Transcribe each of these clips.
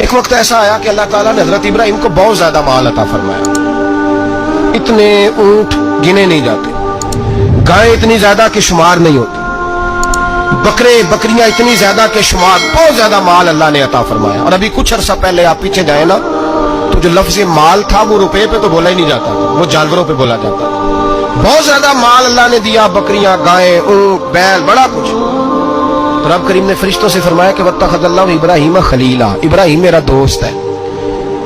ایک وقت ایسا آیا کہ اللہ تعالیٰ نے حضرت ابراہیم کو بہت زیادہ مال عطا فرمایا. اتنے اونٹ گنے نہیں جاتے، گائیں اتنی زیادہ کہ شمار نہیں ہوتی، بکرے بکریاں اتنی زیادہ کہ شمار، بہت زیادہ مال اللہ نے عطا فرمایا. اور ابھی کچھ عرصہ پہلے آپ پیچھے جائیں نا تو جو لفظ مال تھا وہ روپے پہ تو بولا ہی نہیں جاتا تھا، وہ جانوروں پہ بولا جاتا تھا. بہت زیادہ مال اللہ نے دیا، بکریاں، گائیں، اونٹ، بیل، بڑا کچھ. تو رب کریم نے فرشتوں سے فرمایا کہ واتخذ اللہ ابراہیم خلیلا، ابراہیم میرا دوست ہے.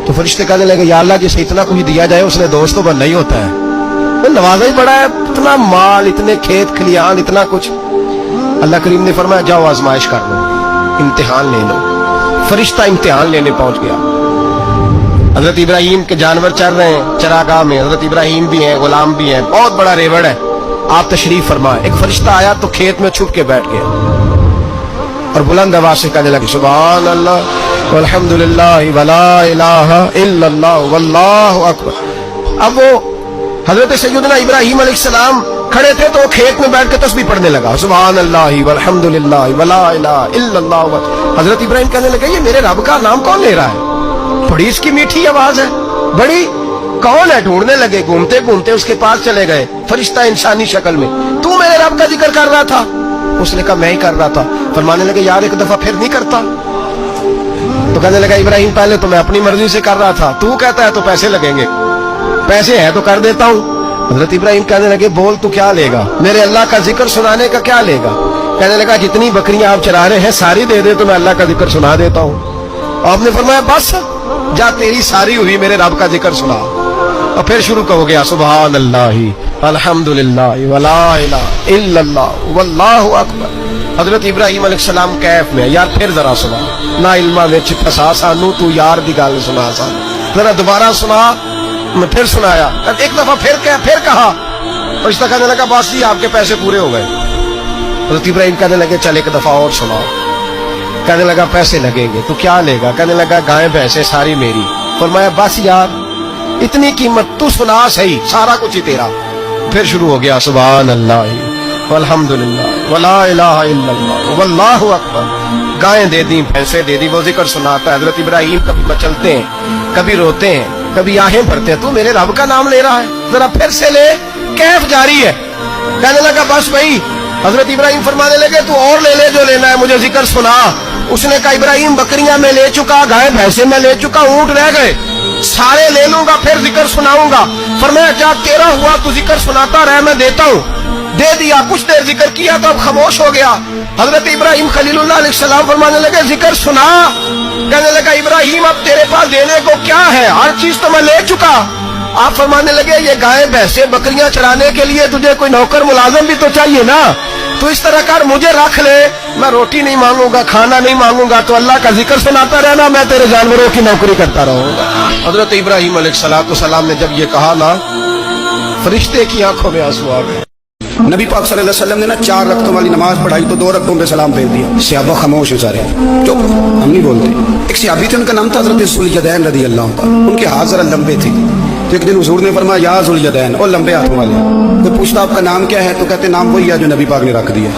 تو فرشتے کہنے لگے یا اللہ جسے اتنا کچھ دیا جائے اس نے دوست تو بننا ہی ہوتا ہے، وہ نوازا ہی بڑا ہے، اتنا مال، اتنے کھیت کھلیان، اتنا کچھ. اللہ کریم نے فرمایا جاؤ آزمائش کر لو، امتحان لے لو. فرشتہ امتحان لینے پہنچ گیا. حضرت ابراہیم کے جانور چر رہے ہیں چراگاہ میں، حضرت ابراہیم بھی ہیں، غلام بھی ہیں، بہت بڑا ریوڑ ہے. آپ تشریف فرمائے. ایک فرشتہ آیا تو کھیت میں چھپ کے بیٹھ گیا اور بلند آواز سے کہنے لگے سبحان اللہ والحمد للہ ولا الہ الا اللہ واللہ اکبر. اب وہ حضرت سیدنا ابراہیم علیہ السلام کھڑے تھے تو وہ کھیت میں بیٹھ کے تسبیح پڑھنے لگا سبحان اللہ والحمد للہ ولا الہ الا اللہ. حضرت ابراہیم کہنے لگے یہ میرے رب کا نام کون لے رہا ہے؟ بڑی اس کی میٹھی آواز ہے، بڑی کون ہے؟ ڈھونڈنے لگے، گھومتے گھومتے اس کے پاس چلے گئے. فرشتہ انسانی شکل میں، تو میرے رب کا ذکر کر رہا تھا؟ اس نے کہا میں ہی کر رہا تھا. فرمانے لگے یار ایک دفعہ پھر نہیں کرتا؟ تو کہنے لگا ابراہیم پہلے تو میں اپنی مرضی سے کر رہا تھا، تو کہتا ہے تو پیسے لگیں گے، پیسے ہے تو کر دیتا ہوں. حضرت ابراہیم کہنے لگے بول تو کیا لے گا؟ میرے اللہ کا ذکر سنانے کا کیا لے گا؟ کہنے لگا جتنی بکریاں آپ چرا رہے ہیں ساری دے دے تو میں اللہ کا ذکر سنا دیتا ہوں. آپ نے فرمایا بس جا تیری ساری ہوئی میرے رب کا ذکر سنا. اور پھر شروع ہو گیا سبحان اللہ الحمدللہ ولا الہ الا اللہ واللہ اکبر. حضرت ابراہیم علیہ السلام کیف میں یار پھر ذرا سنا، نا علما وچ پھسا سانو تو یار دی گل سنا سا، ذرا دوبارہ سنا. میں پھر سنایا، ایک دفعہ پھر کہا. فرشتہ کہنے لگا بس جی آپ کے پیسے پورے ہو گئے. حضرت ابراہیم کہنے لگے چل ایک دفعہ اور سناؤ. کہنے لگا پیسے لگیں گے. تو کیا لے گا؟ کہنے لگا گائیں بھینسیں ساری میری. فرمایا بس یار اتنی قیمت، تو سنا صحیح، سارا کچھ ہی تیرا. پھر شروع ہو گیا سبحان اللہ والحمدللہ ولا الہ الا اللہ واللہ اکبر. گائیں دے دی، بھینسیں دے دی، وہ ذکر سناتا ہے. حضرت ابراہیم کبھی مچلتے ہیں، کبھی روتے ہیں، کبھی آہیں بھرتے ہیں. تو میرے رب کا نام لے رہا ہے، ذرا پھر سے لے. کیف جاری ہے. کہنے لگا بس بھائی. حضرت ابراہیم فرمانے لگے تو اور لے لے جو لینا ہے، مجھے ذکر سنا. اس نے کہا ابراہیم بکریاں میں لے چکا، گائے بھینسیں میں لے چکا، اونٹ رہ گئے، سارے لے لوں گا پھر ذکر سناؤں گا. فرمایا جا تیرا ہوا تو ذکر سناتا رہ، میں دیتا ہوں. دے دیا. کچھ دیر ذکر کیا تو اب خاموش ہو گیا. حضرت ابراہیم خلیل اللہ علیہ السلام فرمانے لگے ذکر سنا. کہنے لگا ابراہیم اب تیرے پاس دینے کو کیا ہے؟ ہر چیز تو میں لے چکا. آپ فرمانے لگے یہ گائے بھینسیں بکریاں چرانے کے لیے تجھے کوئی نوکر ملازم بھی تو چاہیے نا. تو اس طرح کر مجھے رکھ لے، میں روٹی نہیں مانگوں گا، کھانا نہیں مانگوں گا، تو اللہ کا ذکر سناتا رہنا، میں تیرے جانوروں کی نوکری کرتا رہوں گا. حضرت ابراہیم علیہ السلام نے جب یہ کہا نا فرشتے کی آنکھوں میں آنسو آ گئے. نبی پاک صلی اللہ علیہ وسلم نے نا 4 رکعتوں والی نماز پڑھائی تو 2 رکعتوں پہ سلام بھیج دیا. صحابہ خاموش ہو سارے، چپ، ہم نہیں بولتے. ایک صحابی تھے، ان کا نام تھا حضرت ذوالجدین رضی اللہ عنہ. ان کے ہاتھ ذرا لمبے تھے. تو ایک دن حضور نے فرمایا یا ذوالجدین، اور لمبے ہاتھوں والے. تو پوچھتا آپ کا نام کیا ہے؟ تو کہتے نام وہی ہے جو نبی پاک نے رکھ دیا.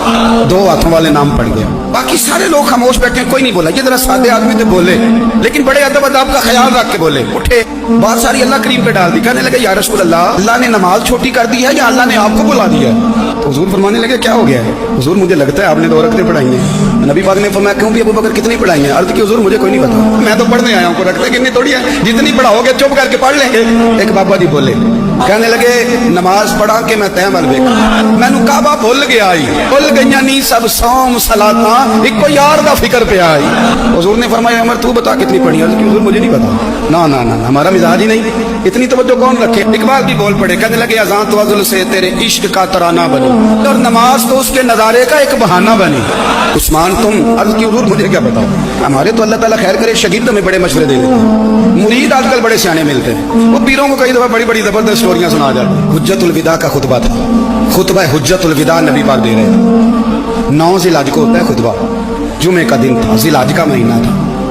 2 ہاتھوں والے نام پڑ گیا. باقی سارے لوگ خاموش بیٹھے، کوئی نہیں بولا. یہ ذرا سادے آدمی تھے، بولے لیکن بڑے ادب اداب کا خیال رکھ کے بولے. اٹھے، بات ساری اللہ کریم پہ ڈال دی. کہنے لگے یا رسول اللہ، اللہ نے نماز چھوٹی کر دی ہے یا اللہ نے آپ کو بلا دیا ہے؟ تو حضور فرمانے لگے کیا ہو گیا ہے؟ حضور مجھے لگتا ہے آپ نے 2 رکعتیں پڑھائی ہیں. نبی پاک نے فرمایا کیوں بھی ابو بکر کتنی پڑھائی ہیں؟ عرض کی حضور مجھے کوئی نہیں پتا، میں تو پڑھنے آیا ہوں، کو رکھتے کتنی تھوڑی ہے، جتنی پڑھاؤ گے چپ کر کے پڑھ لیں گے. ایک بابا جی بولے، کہنے لگے نماز پڑھا کے میں تیمل ویکھا، مینوں کعبہ بھول گیا آئی، بھول گئیاں نہیں سب صوم صلاتاں، ایک کو یار دا فکر پہ آئی. حضور نے فرمایا عمر تو بتا کتنی پڑھی؟ عرض کی حضور مجھے نہیں پتا. نا نا نا ہمارا مزاج ہی نہیں، اتنی توجہ کون رکھے. اقبال بھی بول پڑے، کہنے لگے اذان تو ازل سے تیرے عشق کا ترانہ بنی اور نماز تو اس کے نظارے کا ایک بہانہ بنی. عثمان تم؟ عرض کی حضور مجھے کیا بتاؤ، ہمارے تو اللہ تعالیٰ خیر کرے شاگرد ہمیں بڑے مشورے دے دیتے ہیں، مرید آج کل بڑے سیانے ملتے ہیں، وہ پیروں کو کئی دفعہ بڑی بڑی زبردست سٹوریاں سنا جاتی. حجت الوداع کا خطبہ تھا، خطبہ حجت الوداع نبی پاک دے رہے تھے. 9 ذی الحج کو ہوتا ہے خطبہ، جمعے کا دن تھا، ذی الحج کا مہینہ تھا.